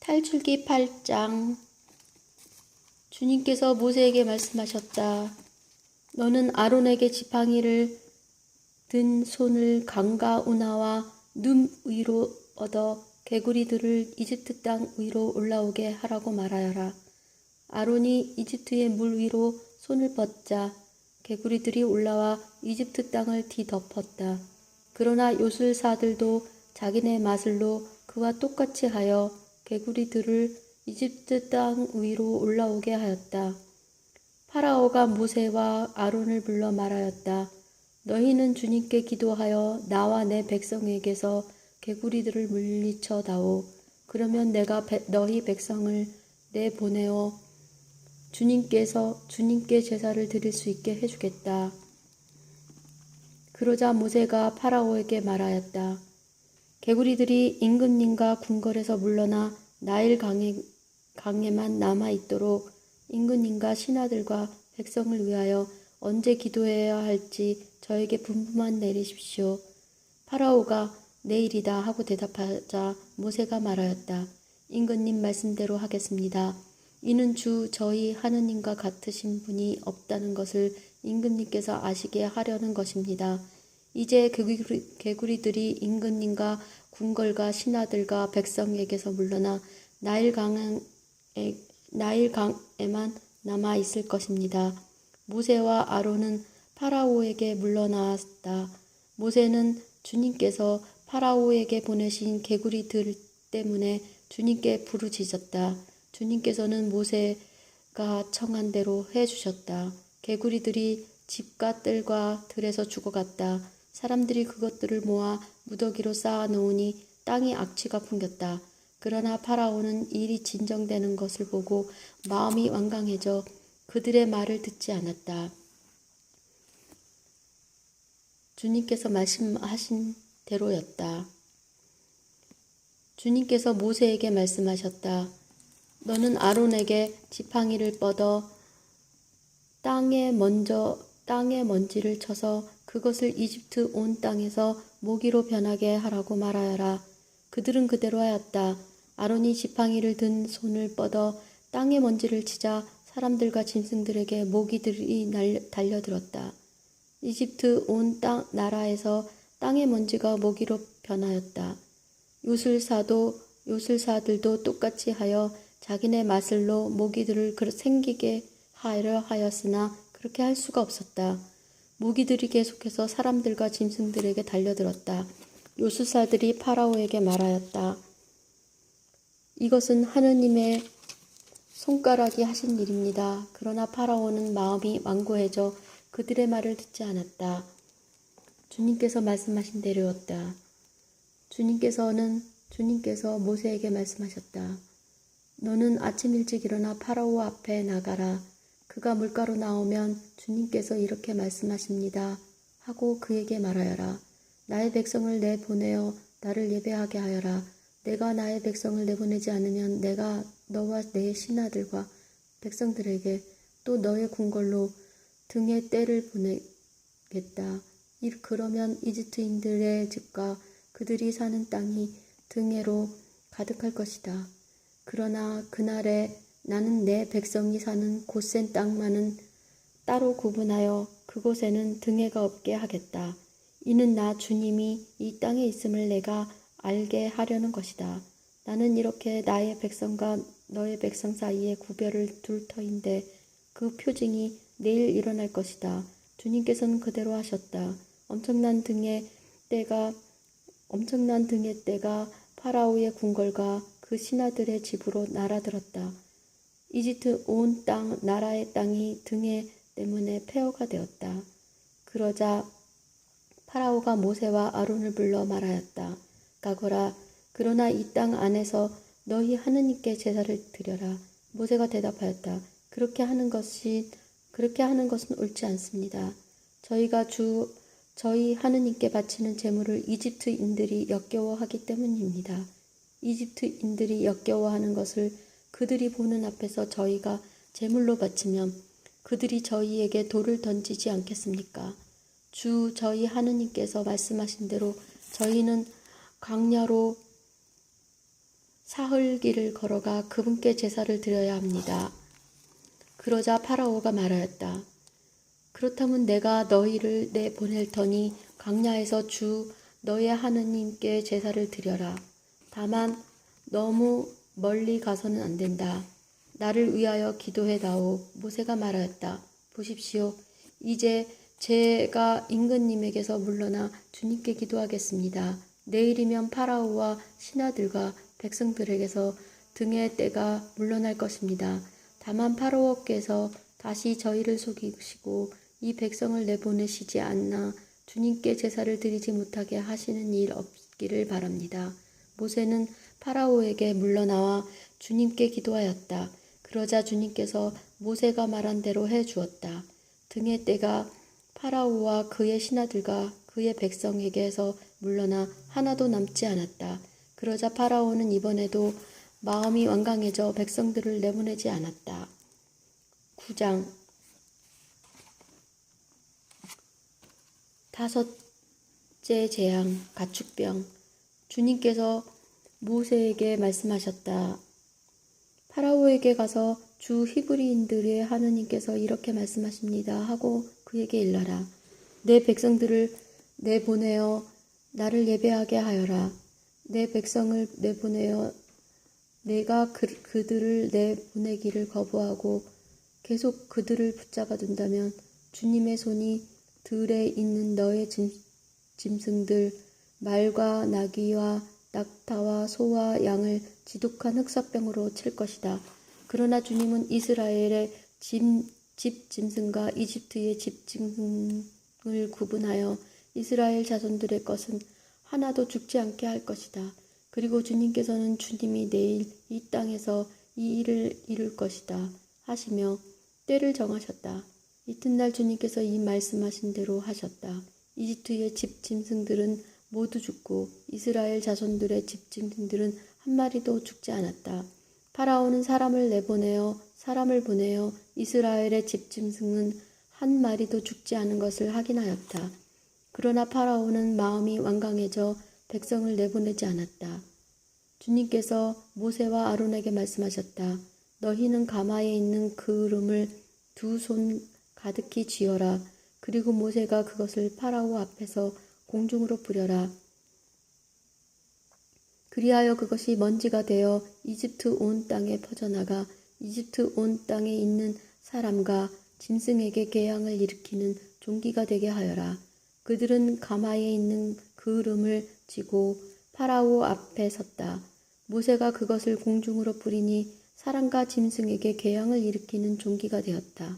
탈출기 8장. 주님께서 모세에게 말씀하셨다. 너는 아론에게 지팡이를 든 손을 강과 운하와 눈 위로 얻어 개구리들을 이집트 땅 위로 올라오게 하라고 말하여라. 아론이 이집트의 물 위로 손을 뻗자 개구리들이 올라와 이집트 땅을 뒤덮었다. 그러나 요술사들도 자기네 마술로 그와 똑같이 하여 개구리들을 이집트 땅 위로 올라오게 하였다. 파라오가 모세와 아론을 불러 말하였다. 너희는 주님께 기도하여 나와 내 백성에게서 개구리들을 물리쳐 다오. 그러면 내가 너희 백성을 내보내어 주님께 제사를 드릴 수 있게 해주겠다. 그러자 모세가 파라오에게 말하였다. 개구리들이 임금님과 궁궐에서 물러나 나일 강에만 남아있도록 임금님과 신하들과 백성을 위하여 언제 기도해야 할지 저에게 분부만 내리십시오. 파라오가 내일이다 하고 대답하자 모세가 말하였다. 임금님 말씀대로 하겠습니다. 이는 주 저희 하느님과 같으신 분이 없다는 것을 임금님께서 아시게 하려는 것입니다. 이제 개구리들이 임금님과 궁궐과 신하들과 백성에게서 물러나 나일강에만 남아 있을 것입니다. 모세와 아론은 파라오에게 물러나왔다. 모세는 주님께서 파라오에게 보내신 개구리들 때문에 주님께 부르짖었다. 주님께서는 모세가 청한 대로 해주셨다. 개구리들이 집과 뜰과 들에서 죽어갔다. 사람들이 그것들을 모아 무더기로 쌓아 놓으니 땅이 악취가 풍겼다. 그러나 파라오는 일이 진정되는 것을 보고 마음이 완강해져 그들의 말을 듣지 않았다. 주님께서 말씀하신 대로였다. 주님께서 모세에게 말씀하셨다. 너는 아론에게 지팡이를 뻗어 땅에 먼지를 쳐서 그것을 이집트 온 땅에서 모기로 변하게 하라고 말하여라. 그들은 그대로 하였다. 아론이 지팡이를 든 손을 뻗어 땅에 먼지를 치자 사람들과 짐승들에게 모기들이 달려들었다. 이집트 온 나라에서 땅의 먼지가 모기로 변하였다. 요술사들도 똑같이 하여 자기네 마술로 모기들을 생기게 하려 하였으나 그렇게 할 수가 없었다. 모기들이 계속해서 사람들과 짐승들에게 달려들었다. 요술사들이 파라오에게 말하였다. 이것은 하느님의 손가락이 하신 일입니다. 그러나 파라오는 마음이 완고해져 그들의 말을 듣지 않았다. 주님께서 말씀하신 대로였다. 주님께서 모세에게 말씀하셨다. 너는 아침 일찍 일어나 파라오 앞에 나가라. 그가 물가로 나오면 주님께서 이렇게 말씀하십니다. 하고 그에게 말하여라. 나의 백성을 내보내어 나를 예배하게 하여라. 내가 나의 백성을 내보내지 않으면 내가 너와 내 신하들과 백성들에게 또 너의 궁궐로 등에 때를 보내겠다. 그러면 이집트인들의 집과 그들이 사는 땅이 등에로 가득할 것이다. 그러나 그날에 나는 내 백성이 사는 곧센 땅만은 따로 구분하여 그곳에는 등해가 없게 하겠다. 이는 나 주님이 이 땅에 있음을 내가 알게 하려는 것이다. 나는 이렇게 나의 백성과 너의 백성 사이에 구별을 둘 터인데 그 표징이 내일 일어날 것이다. 주님께서는 그대로 하셨다. 엄청난 등의 때가 파라오의 궁궐과 그 신하들의 집으로 날아들었다. 이집트 온 나라의 땅이 등해 때문에 폐허가 되었다. 그러자 파라오가 모세와 아론을 불러 말하였다. 가거라. 그러나 이 땅 안에서 너희 하느님께 제사를 드려라. 모세가 대답하였다. 그렇게 하는 것은 옳지 않습니다. 저희가 저희 하느님께 바치는 제물을 이집트인들이 역겨워하기 때문입니다. 이집트인들이 역겨워하는 것을 그들이 보는 앞에서 저희가 제물로 바치면 그들이 저희에게 돌을 던지지 않겠습니까? 저희 하느님께서 말씀하신 대로 저희는 광야로 사흘 길을 걸어가 그분께 제사를 드려야 합니다. 그러자 파라오가 말하였다. 그렇다면 내가 너희를 내보낼 터니 광야에서 주 너의 하느님께 제사를 드려라. 다만 너무 멀리 가서는 안 된다. 나를 위하여 기도해다오. 모세가 말하였다. 보십시오. 이제 제가 임금님에게서 물러나 주님께 기도하겠습니다. 내일이면 파라오와 신하들과 백성들에게서 등의 때가 물러날 것입니다. 다만 파라오께서 다시 저희를 속이시고 이 백성을 내보내시지 않나 주님께 제사를 드리지 못하게 하시는 일 없기를 바랍니다. 모세는 파라오에게 물러나와 주님께 기도하였다. 그러자 주님께서 모세가 말한 대로 해 주었다. 등의 때가 파라오와 그의 신하들과 그의 백성에게서 물러나 하나도 남지 않았다. 그러자 파라오는 이번에도 마음이 완강해져 백성들을 내보내지 않았다. 9장 다섯째 재앙, 가축병. 주님께서 모세에게 말씀하셨다. 파라오에게 가서 주 히브리인들의 하느님께서 이렇게 말씀하십니다 하고 그에게 일러라. 내 백성들을 내보내어 나를 예배하게 하여라. 내 백성을 내보내어 내가 그들을 내보내기를 거부하고 계속 그들을 붙잡아 둔다면 주님의 손이 들에 있는 너의 짐승들, 말과 나귀와 낙타와 소와 양을 지독한 흑사병으로 칠 것이다. 그러나 주님은 이스라엘의 집 짐승과 이집트의 집 짐승을 구분하여 이스라엘 자손들의 것은 하나도 죽지 않게 할 것이다. 그리고 주님께서는 주님이 내일 이 땅에서 이 일을 이룰 것이다 하시며 때를 정하셨다. 이튿날 주님께서 이 말씀하신 대로 하셨다. 이집트의 집 짐승들은 모두 죽고 이스라엘 자손들의 집 짐승들은 한 마리도 죽지 않았다. 파라오는 사람을 보내어 이스라엘의 집 짐승은 한 마리도 죽지 않은 것을 확인하였다. 그러나 파라오는 마음이 완강해져 백성을 내보내지 않았다. 주님께서 모세와 아론에게 말씀하셨다. 너희는 가마에 있는 그름을 두 손 가득히 쥐어라. 그리고 모세가 그것을 파라오 앞에서 공중으로 뿌려라. 그리하여 그것이 먼지가 되어 이집트 온 땅에 퍼져나가 이집트 온 땅에 있는 사람과 짐승에게 재앙을 일으키는 종기가 되게 하여라. 그들은 가마에 있는 그름을 쥐고 파라오 앞에 섰다. 모세가 그것을 공중으로 뿌리니 사람과 짐승에게 재앙을 일으키는 종기가 되었다.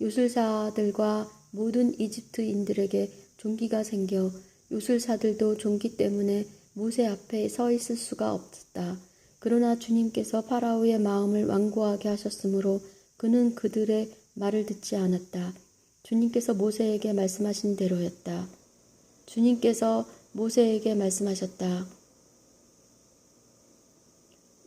요술사들과 모든 이집트인들에게 종기가 생겨 요술사들도 종기 때문에 모세 앞에 서 있을 수가 없었다. 그러나 주님께서 파라오의 마음을 완고하게 하셨으므로 그는 그들의 말을 듣지 않았다. 주님께서 모세에게 말씀하신 대로였다. 주님께서 모세에게 말씀하셨다.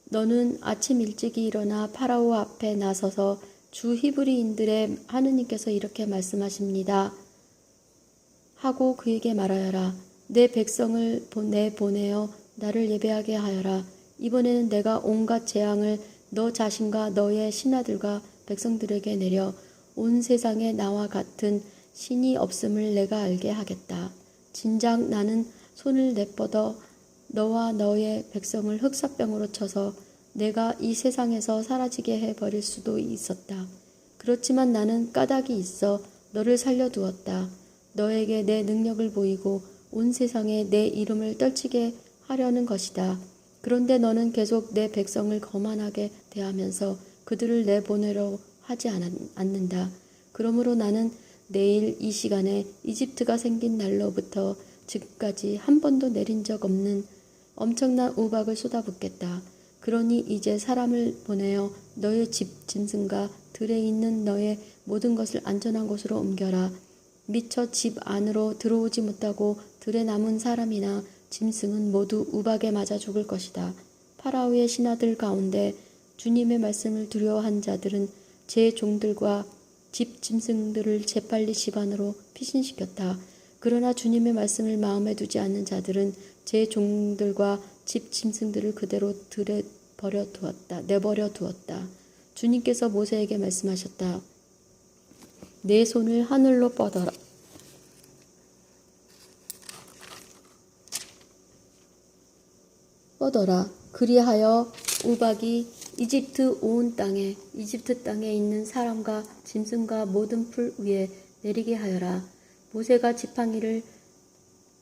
너는 아침 일찍이 일어나 파라오 앞에 나서서 주 히브리인들의 하느님께서 이렇게 말씀하십니다 하고 그에게 말하여라. 내 백성을 내보내어 나를 예배하게 하여라. 이번에는 내가 온갖 재앙을 너 자신과 너의 신하들과 백성들에게 내려 온 세상에 나와 같은 신이 없음을 내가 알게 하겠다. 진작 나는 손을 내뻗어 너와 너의 백성을 흑사병으로 쳐서 내가 이 세상에서 사라지게 해버릴 수도 있었다. 그렇지만 나는 까닭이 있어 너를 살려두었다. 너에게 내 능력을 보이고 온 세상에 내 이름을 떨치게 하려는 것이다. 그런데 너는 계속 내 백성을 거만하게 대하면서 그들을 내보내려 하지 않는다. 그러므로 나는 내일 이 시간에 이집트가 생긴 날로부터 지금까지 한 번도 내린 적 없는 엄청난 우박을 쏟아붓겠다. 그러니 이제 사람을 보내어 너의 집 짐승과 들에 있는 너의 모든 것을 안전한 곳으로 옮겨라. 미처 집 안으로 들어오지 못하고 들에 남은 사람이나 짐승은 모두 우박에 맞아 죽을 것이다. 파라오의 신하들 가운데 주님의 말씀을 두려워한 자들은 제 종들과 집 짐승들을 재빨리 집 안으로 피신시켰다. 그러나 주님의 말씀을 마음에 두지 않는 자들은 제 종들과 집 짐승들을 그대로 내버려 두었다. 주님께서 모세에게 말씀하셨다. 내 손을 하늘로 뻗어라. 그리하여 우박이 이집트 땅에 있는 사람과 짐승과 모든 풀 위에 내리게 하여라. 모세가 지팡이를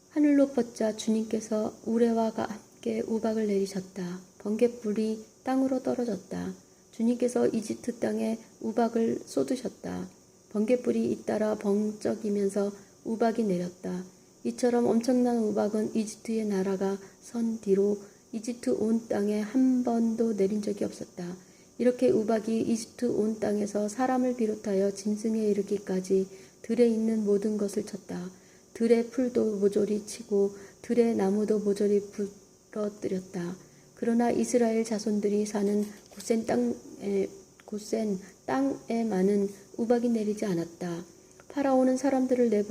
하늘로 뻗자 주님께서 우레와 함께 우박을 내리셨다. 번갯불이 땅으로 떨어졌다. 주님께서 이집트 땅에 우박을 쏟으셨다. 번갯불이 잇따라 번쩍이면서 우박이 내렸다. 이처럼 엄청난 우박은 이집트의 나라가 선 뒤로 이집트 온 땅에 한 번도 내린 적이 없었다. 이렇게 우박이 이집트 온 땅에서 사람을 비롯하여 짐승에 이르기까지 들에 있는 모든 것을 쳤다. 들의 풀도 모조리 치고 들의 나무도 모조리 부러뜨렸다. 그러나 이스라엘 자손들이 사는 고센 땅에 많은 우박이 내리지 않았다. 파라오는 사람들을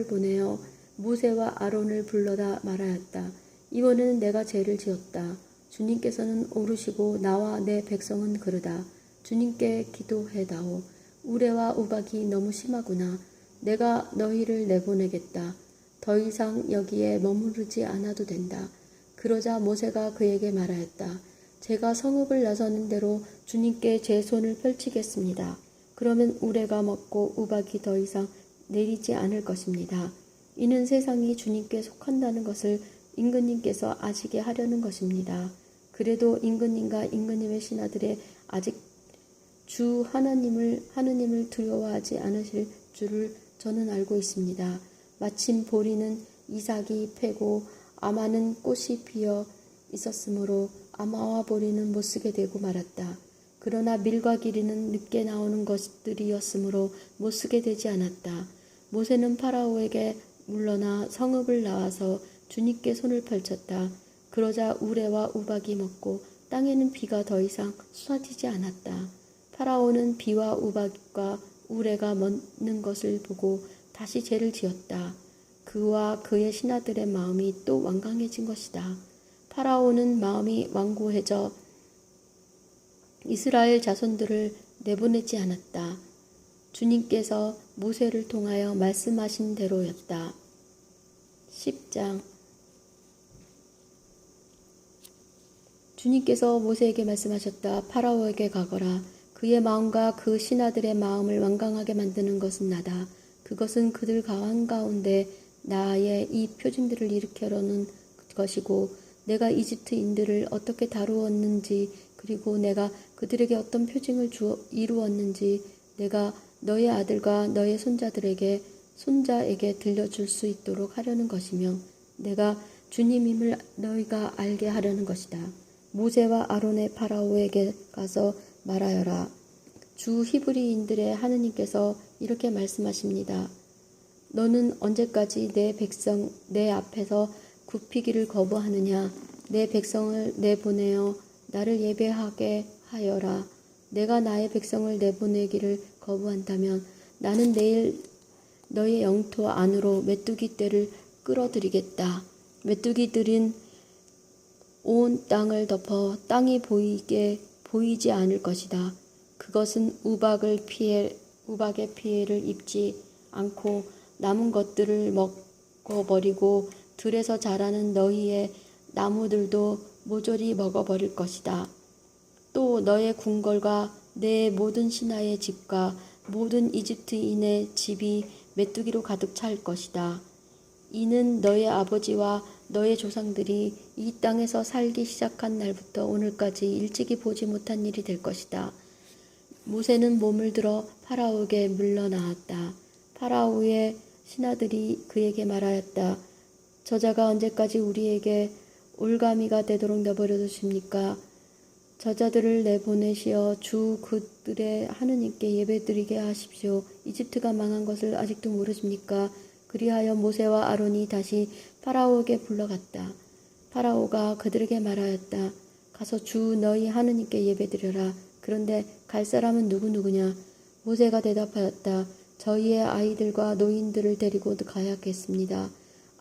보내어 모세와 아론을 불러다 말하였다. 이번에는 내가 죄를 지었다. 주님께서는 오르시고 나와 내 백성은 그르다. 주님께 기도해다오. 우레와 우박이 너무 심하구나. 내가 너희를 내보내겠다. 더 이상 여기에 머무르지 않아도 된다. 그러자 모세가 그에게 말하였다. 제가 성읍을 나서는 대로 주님께 제 손을 펼치겠습니다. 그러면 우레가 먹고 우박이 더 이상 내리지 않을 것입니다. 이는 세상이 주님께 속한다는 것을 임금님께서 아시게 하려는 것입니다. 그래도 임금님과 임금님의 신하들의 아직 주 하느님을 두려워하지 않으실 줄을 저는 알고 있습니다. 마침 보리는 이삭이 패고 아마는 꽃이 피어 있었으므로 아마와 보리는 못쓰게 되고 말았다. 그러나 밀과 기린은 늦게 나오는 것들이었으므로 못쓰게 되지 않았다. 모세는 파라오에게 물러나 성읍을 나와서 주님께 손을 펼쳤다. 그러자 우레와 우박이 먹고 땅에는 비가 더 이상 쏟아지지 않았다. 파라오는 비와 우박과 우레가 먹는 것을 보고 다시 죄를 지었다. 그와 그의 신하들의 마음이 또 완강해진 것이다. 파라오는 마음이 완고해져 이스라엘 자손들을 내보내지 않았다. 주님께서 모세를 통하여 말씀하신 대로였다. 10장. 주님께서 모세에게 말씀하셨다. 파라오에게 가거라. 그의 마음과 그 신하들의 마음을 완강하게 만드는 것은 나다. 그것은 그들 한가운데 나의 이 표징들을 일으켜려는 것이고 내가 이집트인들을 어떻게 다루었는지 그리고 내가 그들에게 어떤 표징을 이루었는지 내가 너의 아들과 너의 손자에게 들려줄 수 있도록 하려는 것이며 내가 주님임을 너희가 알게 하려는 것이다. 모세와 아론의 파라오에게 가서 말하여라. 주 히브리인들의 하느님께서 이렇게 말씀하십니다. 너는 언제까지 내 백성 내 앞에서 굽히기를 거부하느냐. 내 백성을 내보내어 나를 예배하게 하여라. 내가 나의 백성을 내보내기를 거부한다면 나는 내일 너의 영토 안으로 메뚜기 떼를 끌어들이겠다. 메뚜기들은 온 땅을 덮어 땅이 보이지 않을 것이다. 그것은 우박의 피해를 입지 않고 남은 것들을 먹어버리고 들에서 자라는 너희의 나무들도 모조리 먹어버릴 것이다. 또 너의 궁궐과 내 모든 신하의 집과 모든 이집트인의 집이 메뚜기로 가득 찰 것이다. 이는 너의 아버지와 너의 조상들이 이 땅에서 살기 시작한 날부터 오늘까지 일찍이 보지 못한 일이 될 것이다. 모세는 몸을 들어 파라오에게 물러나왔다. 파라오의 신하들이 그에게 말하였다. 저자가 언제까지 우리에게 올가미가 되도록 내버려 두십니까? 저자들을 내보내시어 주 그들의 하느님께 예배드리게 하십시오. 이집트가 망한 것을 아직도 모르십니까? 그리하여 모세와 아론이 다시 파라오에게 불러갔다. 파라오가 그들에게 말하였다. 가서 주 너희 하느님께 예배드려라. 그런데 갈 사람은 누구냐? 모세가 대답하였다. 저희의 아이들과 노인들을 데리고 가야겠습니다.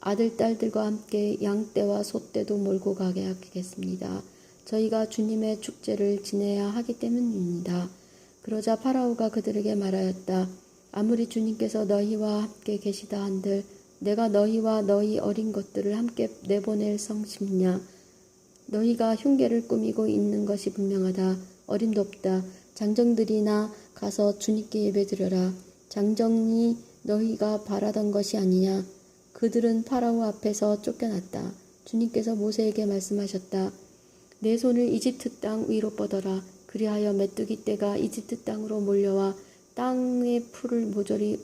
아들, 딸들과 함께 양떼와 소떼도 몰고 가게 하겠습니다. 저희가 주님의 축제를 지내야 하기 때문입니다. 그러자 파라오가 그들에게 말하였다. 아무리 주님께서 너희와 함께 계시다 한들 내가 너희와 너희 어린 것들을 함께 내보낼 성심냐. 너희가 흉계를 꾸미고 있는 것이 분명하다. 어림도 없다. 장정들이나 가서 주님께 예배드려라. 장정이 너희가 바라던 것이 아니냐. 그들은 파라오 앞에서 쫓겨났다. 주님께서 모세에게 말씀하셨다. 내 손을 이집트 땅 위로 뻗어라. 그리하여 메뚜기 떼가 이집트 땅으로 몰려와 땅의 풀을 모조리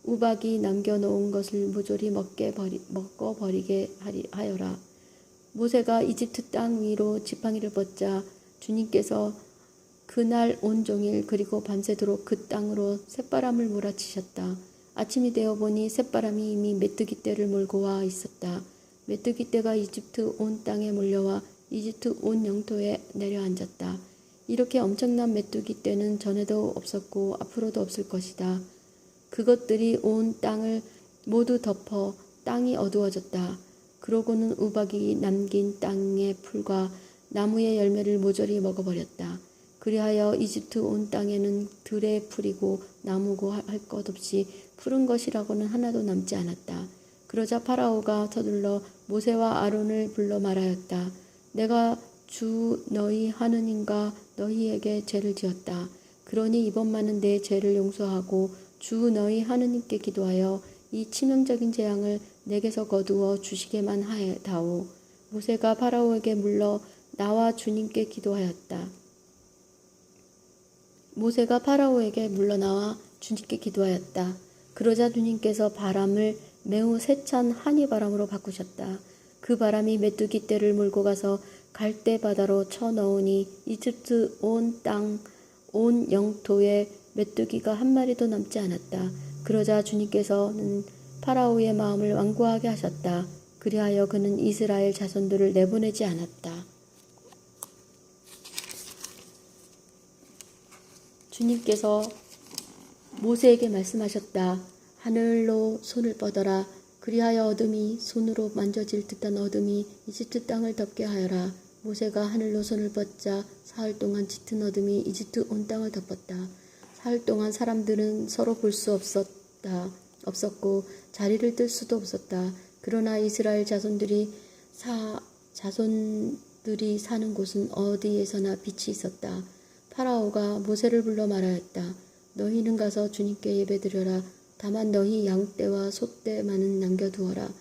우박이 남겨놓은 것을 모조리 먹어버리게 하여라. 모세가 이집트 땅 위로 지팡이를 뻗자 주님께서 그날 온종일 그리고 밤새도록 그 땅으로 쇳바람을 몰아치셨다. 아침이 되어 보니 쇳바람이 이미 메뚜기 떼를 몰고 와 있었다. 메뚜기 떼가 이집트 온 땅에 몰려와 이집트 온 영토에 내려앉았다. 이렇게 엄청난 메뚜기 떼는 전에도 없었고 앞으로도 없을 것이다. 그것들이 온 땅을 모두 덮어 땅이 어두워졌다. 그러고는 우박이 남긴 땅의 풀과 나무의 열매를 모조리 먹어버렸다. 그리하여 이집트 온 땅에는 들의 풀이고 나무고 할 것 없이 푸른 것이라고는 하나도 남지 않았다. 그러자 파라오가 서둘러 모세와 아론을 불러 말하였다. 내가 주 너희 하느님과 너희에게 죄를 지었다. 그러니 이번만은 내 죄를 용서하고 주 너희 하느님께 기도하여 이 치명적인 재앙을 내게서 거두어 주시게만 하다오. 모세가 파라오에게 물러 나와 주님께 기도하였다. 모세가 파라오에게 물러나와 주님께 기도하였다. 그러자 주님께서 바람을 매우 세찬 한이 바람으로 바꾸셨다. 그 바람이 메뚜기 떼를 몰고 가서 갈대 바다로 쳐넣으니 이집트 온 땅, 온 영토에 메뚜기가 한 마리도 남지 않았다. 그러자 주님께서는 파라오의 마음을 완고하게 하셨다. 그리하여 그는 이스라엘 자손들을 내보내지 않았다. 주님께서 모세에게 말씀하셨다. 하늘로 손을 뻗어라. 그리하여 어둠이 손으로 만져질 듯한 어둠이 이집트 땅을 덮게 하여라. 모세가 하늘로 손을 뻗자 사흘 동안 짙은 어둠이 이집트 온 땅을 덮었다. 사흘 동안 사람들은 서로 볼 수 없었고 자리를 뜰 수도 없었다. 그러나 이스라엘 자손들이 사는 곳은 어디에서나 빛이 있었다. 파라오가 모세를 불러 말하였다. 너희는 가서 주님께 예배드려라. 다만 너희 양떼와 소떼만은 남겨두어라.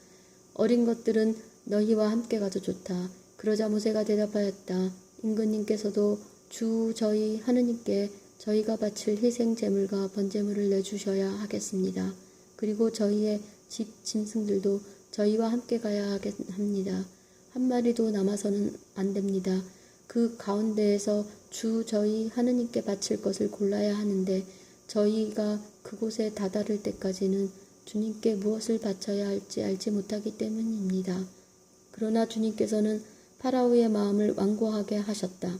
어린 것들은 너희와 함께 가도 좋다. 그러자 모세가 대답하였다. 임금님께서도 주 저희 하느님께 저희가 바칠 희생 제물과 번제물을 내주셔야 하겠습니다. 그리고 저희의 집 짐승들도 저희와 함께 가야 합니다. 한 마리도 남아서는 안 됩니다. 그 가운데에서 주 저희 하느님께 바칠 것을 골라야 하는데 저희가 그곳에 다다를 때까지는 주님께 무엇을 바쳐야 할지 알지 못하기 때문입니다. 그러나 주님께서는 파라오의 마음을 완고하게 하셨다.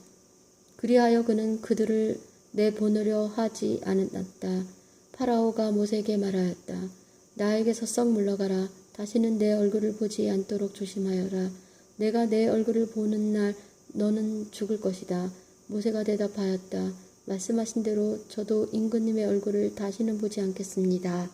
그리하여 그는 그들을 내보내려 하지 않았다. 파라오가 모세에게 말하였다. 나에게서 썩 물러가라. 다시는 내 얼굴을 보지 않도록 조심하여라. 내가 내 얼굴을 보는 날 너는 죽을 것이다. 모세가 대답하였다. 말씀하신 대로 저도 임금님의 얼굴을 다시는 보지 않겠습니다.